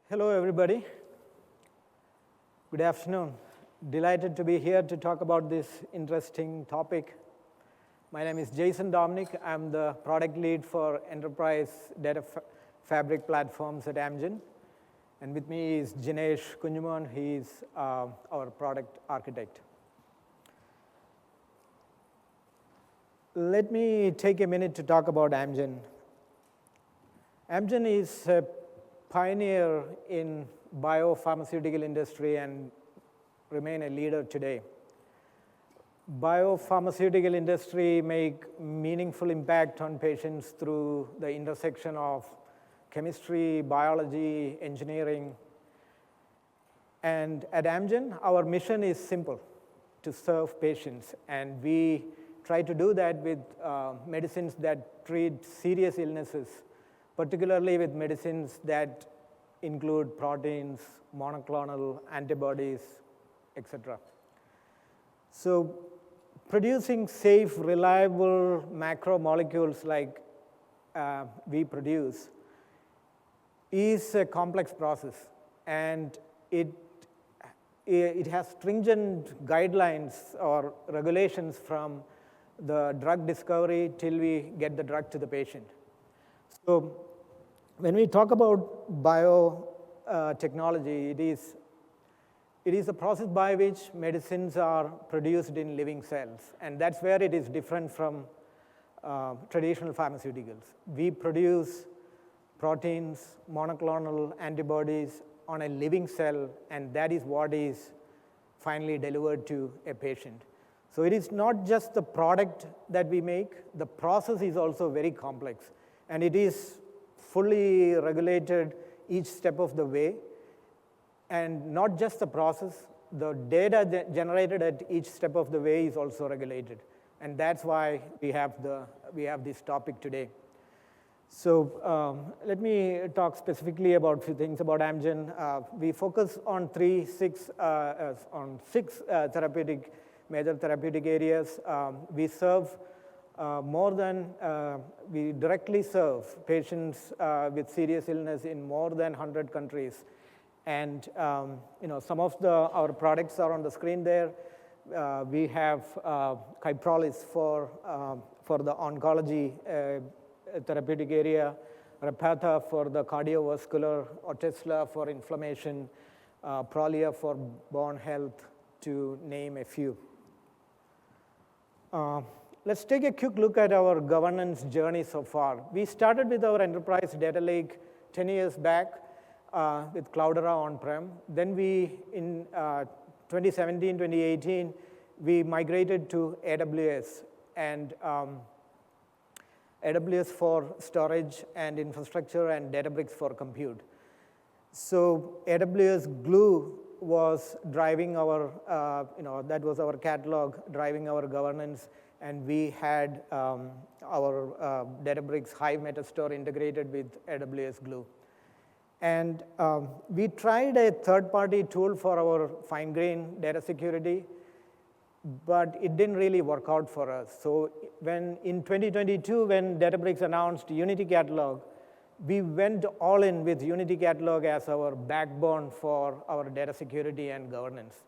Hello, everybody. Good afternoon. Delighted to be here to talk about this interesting topic. My name is Jason Dominic. I'm the product lead for Enterprise Data Fabric Platforms at Amgen. And with me is Jinesh Kunjuman. He's our product architect. Let me take a minute to talk about Amgen. Amgen is a pioneer in biopharmaceutical industry and remain a leader today. Biopharmaceutical industry make meaningful impact on patients through the intersection of chemistry, biology, engineering. And at Amgen, our mission is simple, to serve patients. And we try to do that with medicines that treat serious illnesses, particularly with medicines that include proteins, monoclonal antibodies, etc. So producing safe, reliable macromolecules like we produce is a complex process, and it has stringent guidelines or regulations from the drug discovery till we get the drug to the patient. So when we talk about biotechnology, it is a process by which medicines are produced in living cells, and that's where it is different from traditional pharmaceuticals. We produce proteins, monoclonal antibodies on a living cell, and that is what is finally delivered to a patient. So it is not just the product that we make, the process is also very complex, and it is fully regulated each step of the way. And not just the process, the data generated at each step of the way is also regulated. And that's why we have this topic today. So let me talk specifically about a few things about Amgen. We focus on six major therapeutic areas. We serve we directly serve patients with serious illness in more than 100 countries. And some of our products are on the screen there. We have Kyprolis for the oncology therapeutic area, Repatha for the cardiovascular, Otezla for inflammation, Prolia for bone health, to name a few. Let's take a quick look at our governance journey so far. We started with our enterprise data lake 10 years back with Cloudera on-prem. Then in 2017, 2018, we migrated to AWS, and AWS for storage and infrastructure, and Databricks for compute. So AWS Glue was driving our, that was our catalog, driving our governance. And we had our Databricks Hive Metastore integrated with AWS Glue. And we tried a third-party tool for our fine-grained data security, but it didn't really work out for us. So in 2022, when Databricks announced Unity Catalog, we went all in with Unity Catalog as our backbone for our data security and governance.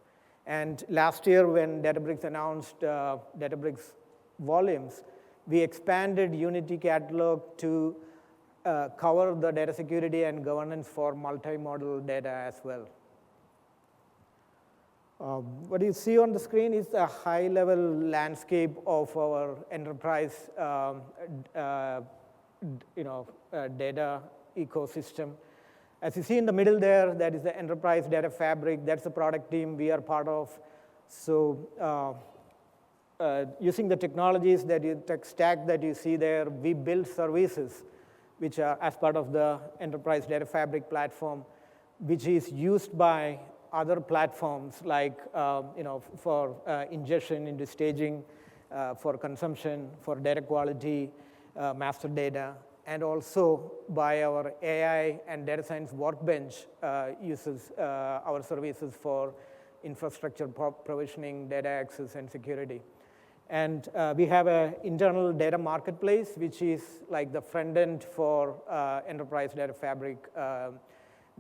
And last year, when Databricks announced Databricks Volumes, we expanded Unity Catalog to cover the data security and governance for multimodal data as well. What you see on the screen is a high-level landscape of our enterprise data ecosystem. As you see in the middle there, that is the Enterprise Data Fabric. That's the product team we are part of. So using the technologies, tech stack that you see there, we build services which are as part of the Enterprise Data Fabric platform, which is used by other platforms like for ingestion into staging, for consumption, for data quality, master data, and also by our AI and data science workbench uses our services for infrastructure provisioning, data access, and security. And we have an internal data marketplace, which is like the front end for Enterprise Data Fabric.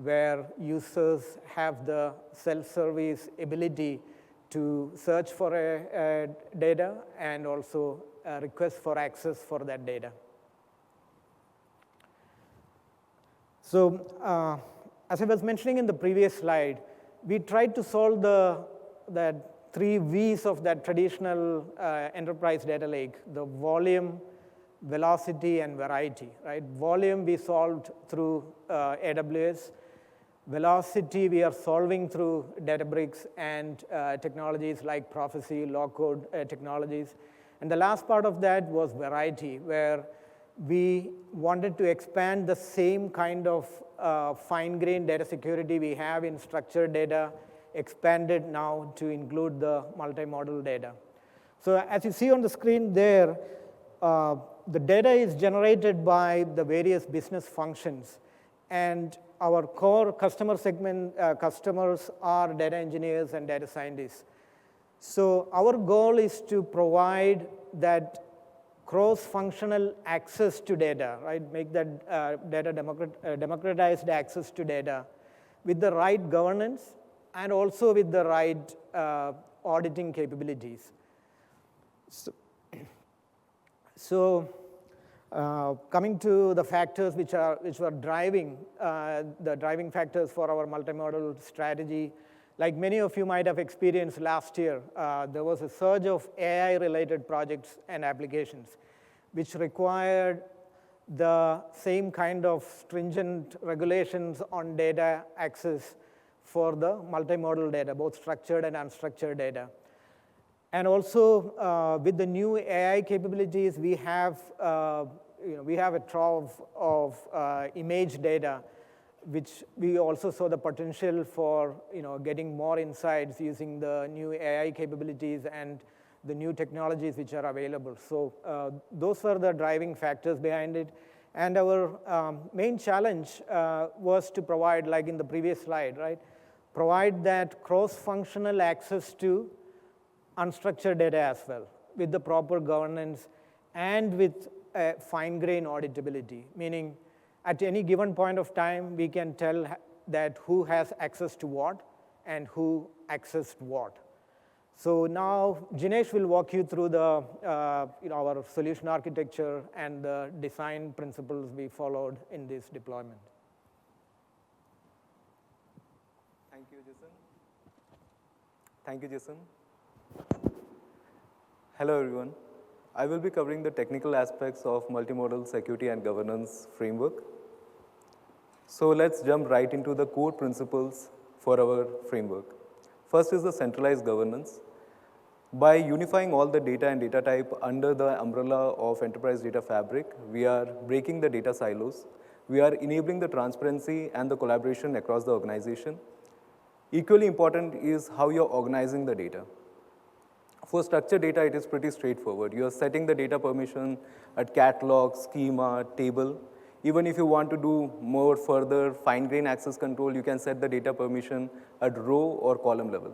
where users have the self-service ability to search for a data and also request for access for that data. So as I was mentioning in the previous slide, we tried to solve that 3 V's of that traditional enterprise data lake: the volume, velocity, and variety. Right? Volume we solved through AWS. Velocity we are solving through Databricks and technologies like Prophecy, low-code technologies. And the last part of that was variety, where we wanted to expand the same kind of fine-grained data security we have in structured data, expanded now to include the multimodal data. So as you see on the screen there, the data is generated by the various business functions. And our core customer segment, customers are data engineers and data scientists. So our goal is to provide that cross-functional access to data, right? Make that data democratized access to data with the right governance and also with the right auditing capabilities. So coming to the factors which were driving, the driving factors for our multimodal strategy, like many of you might have experienced last year, there was a surge of AI-related projects and applications which required the same kind of stringent regulations on data access for the multimodal data, both structured and unstructured data. And also, with the new AI capabilities, we have a trove of image data, which we also saw the potential for getting more insights using the new AI capabilities and the new technologies which are available. So those were the driving factors behind it. And our main challenge was to provide, like in the previous slide, right? Provide that cross-functional access to unstructured data as well, with the proper governance and with fine-grained auditability, meaning at any given point of time, we can tell that who has access to what and who accessed what. So now Jinesh will walk you through the our solution architecture and the design principles we followed in this deployment. Thank you, Jason. Thank you, Jason. Hello, everyone. I will be covering the technical aspects of multimodal security and governance framework. So let's jump right into the core principles for our framework. First is the centralized governance. By unifying all the data and data type under the umbrella of Enterprise Data Fabric, we are breaking the data silos. We are enabling the transparency and the collaboration across the organization. Equally important is how you're organizing the data. For structured data, it is pretty straightforward. You are setting the data permission at catalog, schema, table. Even if you want to do more further fine-grained access control, you can set the data permission at row or column level.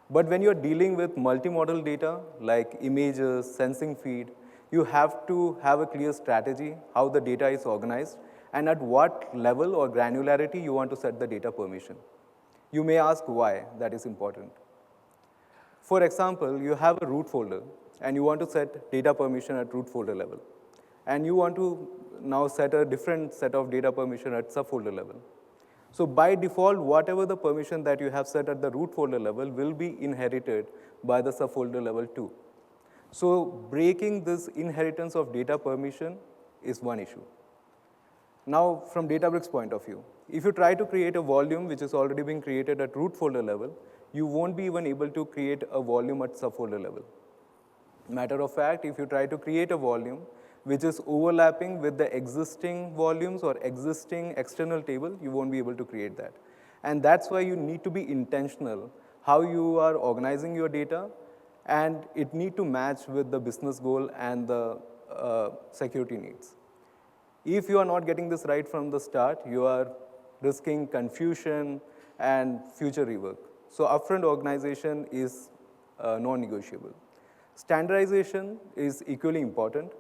But when you're dealing with multimodal data, like images, sensing feed, you have to have a clear strategy how the data is organized and at what level or granularity you want to set the data permission. You may ask why that is important. For example, you have a root folder, and you want to set data permission at root folder level. And you want to now set a different set of data permission at subfolder level. So by default, whatever the permission that you have set at the root folder level will be inherited by the subfolder level too. So breaking this inheritance of data permission is one issue. Now, from Databricks' point of view, if you try to create a volume which is already being created at root folder level, you won't be even able to create a volume at subfolder level. Matter of fact, if you try to create a volume which is overlapping with the existing volumes or existing external table, you won't be able to create that. And that's why you need to be intentional how you are organizing your data, and it need to match with the business goal and the security needs. If you are not getting this right from the start, you are risking confusion and future rework. So upfront organization is non-negotiable. Standardization is equally important.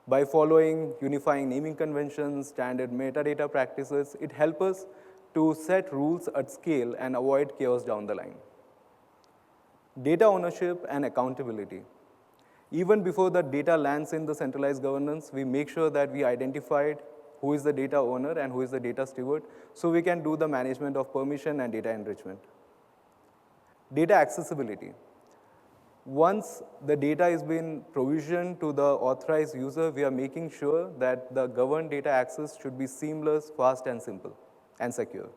By following unifying naming conventions, standard metadata practices, it helps us to set rules at scale and avoid chaos down the line. Data ownership and accountability. Even before the data lands in the centralized governance, we make sure that we identified who is the data owner and who is the data steward, so we can do the management of permission and data enrichment. Data accessibility. Once the data is being provisioned to the authorized user, we are making sure that the governed data access should be seamless, fast, and simple, and secure.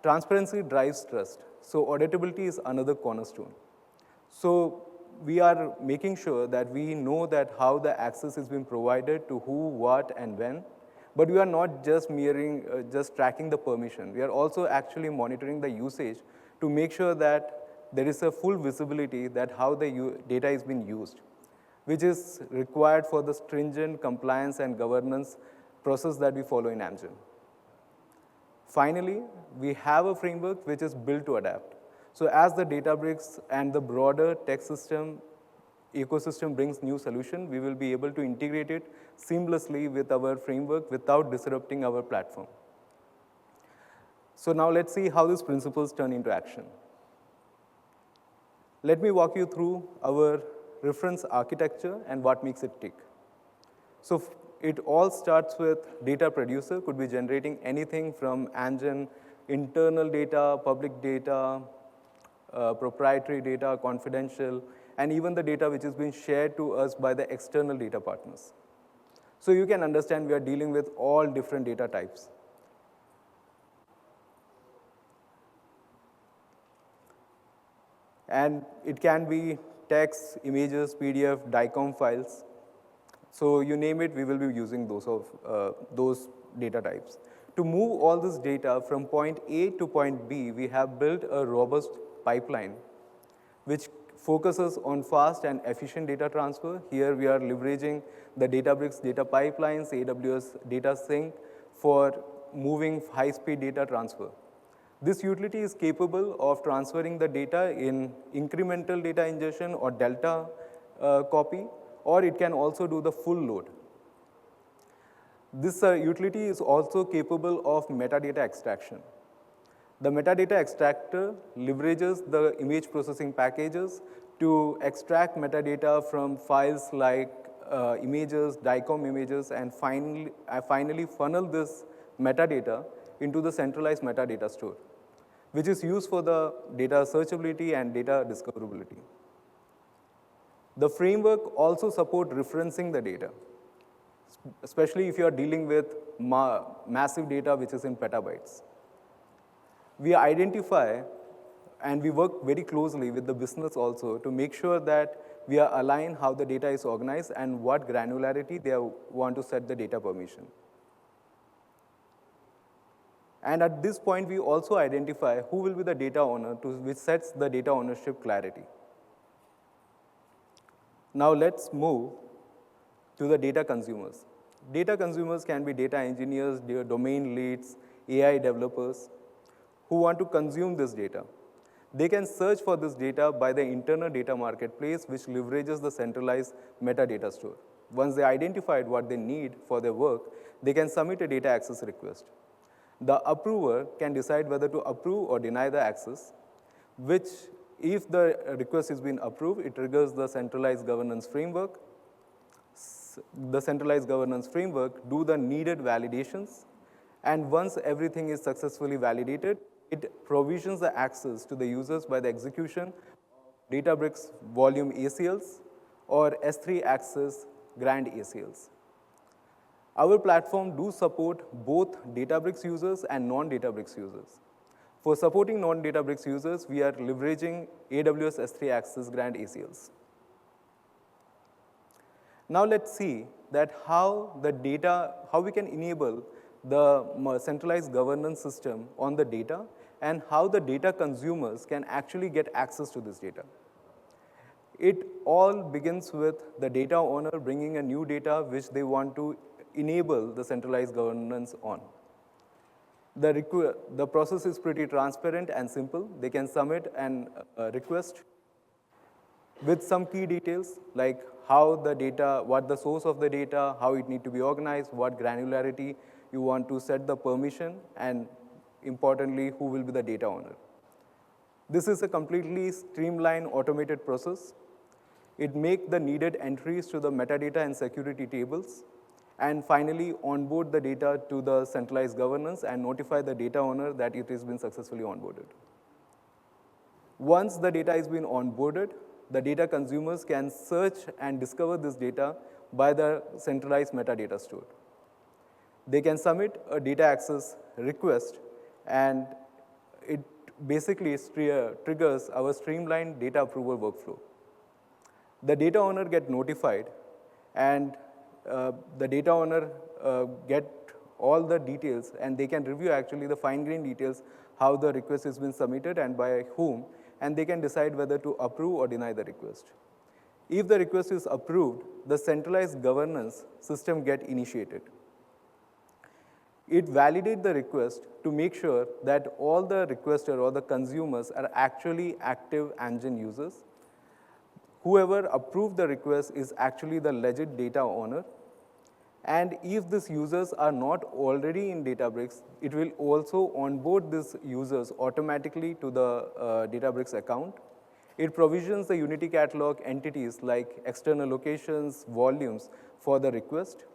Transparency drives trust. So auditability is another cornerstone. So we are making sure that we know that how the access is being provided to who, what, and when. But we are not just just tracking the permission. We are also actually monitoring the usage to make sure that there is a full visibility that how the data is being used, which is required for the stringent compliance and governance process that we follow in Amgen. Finally, we have a framework which is built to adapt. So as the Databricks and the broader tech system ecosystem brings new solution, we will be able to integrate it seamlessly with our framework without disrupting our platform. So now let's see how these principles turn into action. Let me walk you through our reference architecture and what makes it tick. So it all starts with data producer, could be generating anything from Amgen, internal data, public data, proprietary data, confidential, and even the data which is being shared to us by the external data partners. So you can understand we are dealing with all different data types. And it can be text, images, PDF, DICOM files. So you name it, we will be using those data types. To move all this data from point A to point B, we have built a robust pipeline which focuses on fast and efficient data transfer. Here we are leveraging the Databricks data pipelines, AWS data sync for moving high-speed data transfer. This utility is capable of transferring the data in incremental data ingestion or delta copy, or it can also do the full load. This utility is also capable of metadata extraction. The metadata extractor leverages the image processing packages to extract metadata from files like images, DICOM images, and finally funnel this metadata into the centralized metadata store, which is used for the data searchability and data discoverability. The framework also supports referencing the data, especially if you are dealing with massive data which is in petabytes. We identify and we work very closely with the business also to make sure that we are aligned how the data is organized and what granularity they want to set the data permission. And at this point, we also identify who will be the data owner, which sets the data ownership clarity. Now let's move to the data consumers. Data consumers can be data engineers, domain leads, AI developers who want to consume this data. They can search for this data by the internal data marketplace, which leverages the centralized metadata store. Once they identified what they need for their work, they can submit a data access request. The approver can decide whether to approve or deny the access, which if the request has been approved, it triggers the centralized governance framework. The centralized governance framework do the needed validations, and once everything is successfully validated, it provisions the access to the users by the execution of Databricks volume ACLs or S3 access grand ACLs. Our platform do support both Databricks users and non-Databricks users. For supporting non-Databricks users, we are leveraging AWS S3 access grand ACLs. Now let's see that how we can enable the centralized governance system on the data and how the data consumers can actually get access to this data. It all begins with the data owner bringing a new data which they want to enable the centralized governance on. The process is pretty transparent and simple. They can submit a request with some key details like how the data, what the source of the data, how it need to be organized, what granularity you want to set the permission, and importantly, who will be the data owner. This is a completely streamlined automated process. It makes the needed entries to the metadata and security tables, and finally onboard the data to the centralized governance and notify the data owner that it has been successfully onboarded. Once the data has been onboarded, the data consumers can search and discover this data by the centralized metadata store. They can submit a data access request, and it basically triggers our streamlined data approval workflow. The data owner gets notified, and the data owner get all the details, and they can review actually the fine-grained details, how the request has been submitted and by whom, and they can decide whether to approve or deny the request. If the request is approved, the centralized governance system gets initiated. It validates the request to make sure that all the requesters or the consumers are actually active Amgen users. Whoever approved the request is actually the legit data owner. And if these users are not already in Databricks, it will also onboard these users automatically to the Databricks account. It provisions the Unity Catalog entities like external locations, volumes for the request.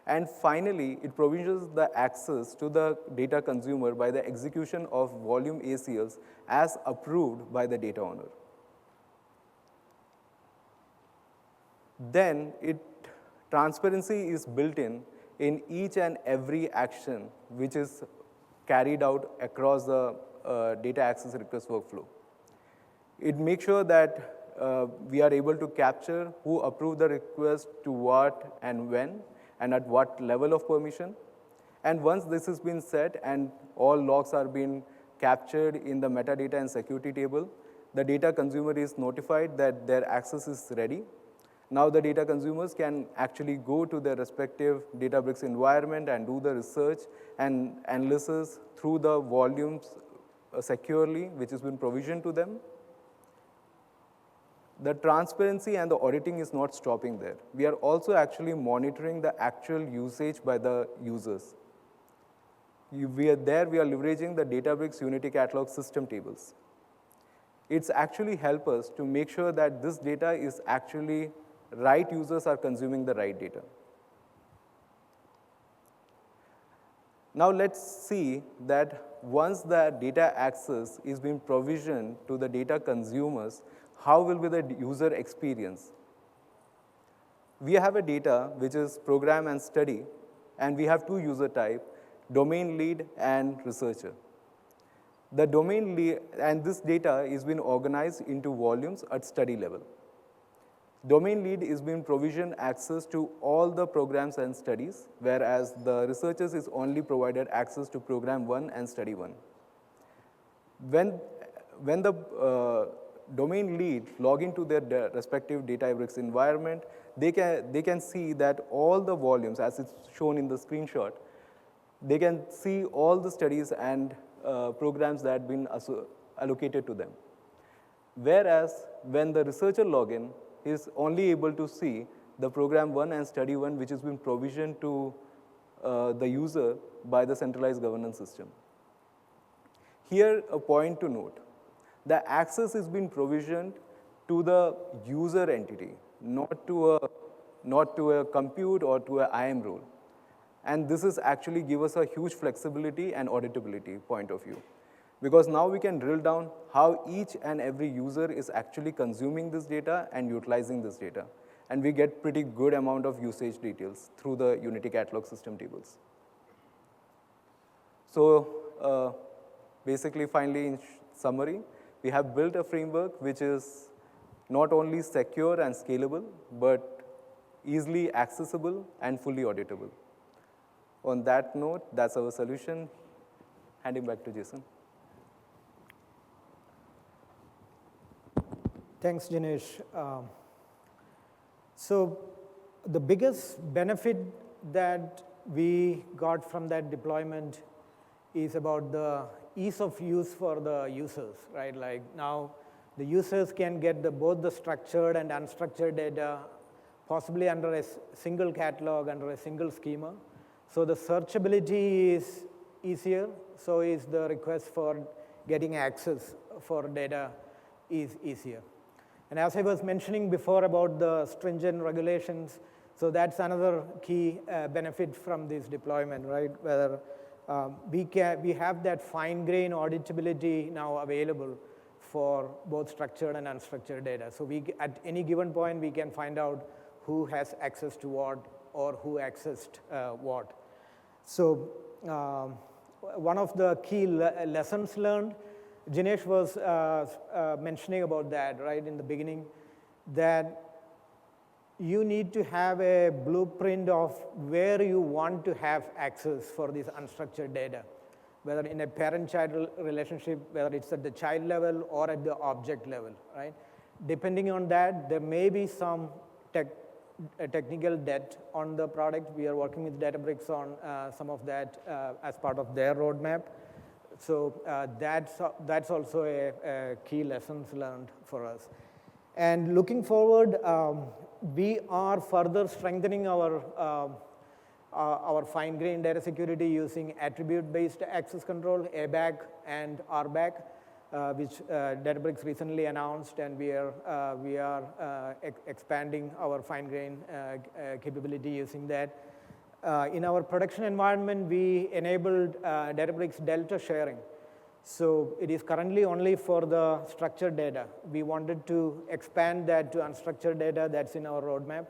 And finally, it provisions the access to the data consumer by the execution of volume ACLs as approved by the data owner. Then transparency is built in each and every action which is carried out across the data access request workflow. It makes sure that we are able to capture who approved the request to what and when, and at what level of permission. And once this has been set and all logs are being captured in the metadata and security table, the data consumer is notified that their access is ready. Now the data consumers can actually go to their respective Databricks environment and do the research and analysis through the volumes securely, which has been provisioned to them. The transparency and the auditing is not stopping there. We are also actually monitoring the actual usage by the users. We are leveraging the Databricks Unity Catalog system tables. It's actually help us to make sure that this data is actually right users are consuming the right data. Now let's see that once the data access is being provisioned to the data consumers, how will be the user experience? We have a data which is program and study, and we have two user types, domain lead and researcher. The domain lead, and this data is being organized into volumes at study level. Domain lead is being provisioned access to all the programs and studies, whereas the researchers is only provided access to program 1 and study 1. When the domain lead log into their respective Databricks environment, they can see that all the volumes, as it's shown in the screenshot, they can see all the studies and programs that have been allocated to them. Whereas when the researcher login, he is only able to see the program 1 and study 1, which has been provisioned to the user by the centralized governance system. Here, a point to note. The access is being provisioned to the user entity, not to a compute or to an IAM role. And this is actually give us a huge flexibility and auditability point of view. Because now we can drill down how each and every user is actually consuming this data and utilizing this data. And we get pretty good amount of usage details through the Unity Catalog system tables. So basically, finally, in summary, we have built a framework which is not only secure and scalable, but easily accessible and fully auditable. On that note, that's our solution. Handing back to Jason. Thanks, Jinesh. So the biggest benefit that we got from that deployment is about the ease of use for the users, right? Like now, the users can get both the structured and unstructured data, possibly under a single catalog, under a single schema. So the searchability is easier, so is the request for getting access for data is easier. And as I was mentioning before about the stringent regulations, so that's another key benefit from this deployment, right? Whether we have that fine-grained auditability now available for both structured and unstructured data. So at any given point, we can find out who has access to what or who accessed what. So one of the key lessons learned, Jinesh was mentioning about that right in the beginning, that you need to have a blueprint of where you want to have access for this unstructured data, whether in a parent-child relationship, whether it's at the child level or at the object level, right? Depending on that, there may be some technical debt on the product. We are working with Databricks on some of that as part of their roadmap. So that's also a key lessons learned for us. And looking forward, we are further strengthening our fine-grained data security using attribute-based access control, ABAC and RBAC, which Databricks recently announced, and we are expanding our fine-grained capability using that. In our production environment, we enabled Databricks Delta sharing. So it is currently only for the structured data. We wanted to expand that to unstructured data. That's in our roadmap.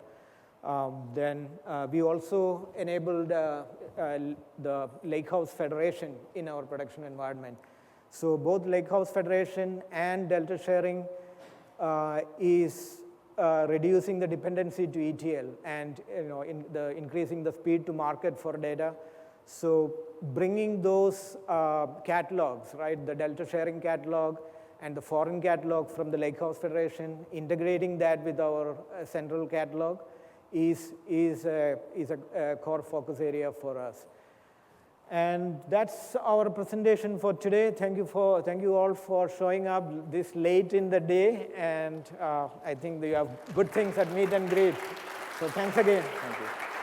Then we also enabled the Lakehouse Federation in our production environment. So both Lakehouse Federation and Delta sharing is reducing the dependency to ETL and increasing the speed to market for data. So bringing those catalogs, right, the Delta sharing catalog and the foreign catalog from the Lakehouse Federation, integrating that with our central catalog is a core focus area for us. And that's our presentation for today. Thank you all for showing up this late in the day, and I think you have good things at Meet and Greet. So thanks again. Thank you.